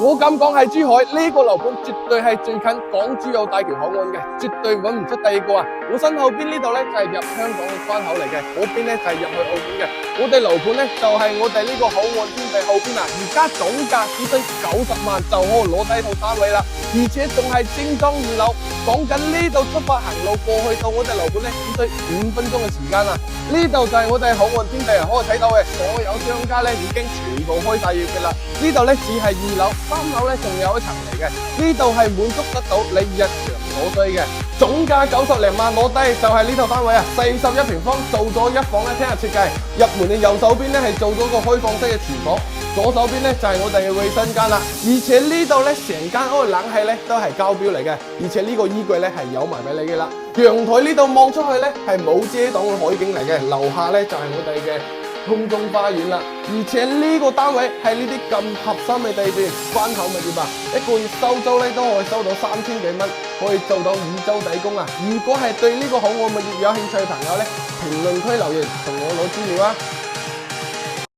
我敢講喺珠海呢個樓盤絕對係最近港珠澳大橋口岸嘅，絕對揾唔出第二個啊！我身後邊呢度咧就係入香港嘅關口嚟嘅，嗰邊咧就係入去澳門嘅。我哋樓盤咧就係我哋呢個口岸天地後邊啊，而家總價只需90萬就可以攞低套單位啦，而且仲係精裝二樓。講緊呢度出發行路過去到我哋樓盤咧，只需5分鐘嘅時間啊！呢度就係我哋口岸天地啊，可以睇到嘅所有商家咧已經全部開晒業嘅啦。呢度咧只係2樓，3樓咧仲有一層嚟嘅。呢度係滿足得到你日常所需嘅。總價90零萬攞低就係呢套單位啊，41平方，做咗一房咧，聽日設計。入門嘅右手邊咧係做咗個開放式嘅廚房，左手邊咧就係我哋嘅衛生間啦。而且呢度咧成間屋嘅冷氣咧都係膠標嚟嘅，而且呢個衣櫃咧係有埋俾你嘅啦。陽台呢度望出去咧係冇遮擋嘅海景嚟嘅，樓下咧就係我哋嘅空中花園啦。而且呢個單位係呢啲咁合心嘅地段，關口物業啊，一個月收租咧都可以收到3000幾蚊，可以做到2周底供啊！如果係對呢個口岸物業有興趣嘅朋友咧，評論區留言同我攞資料啊！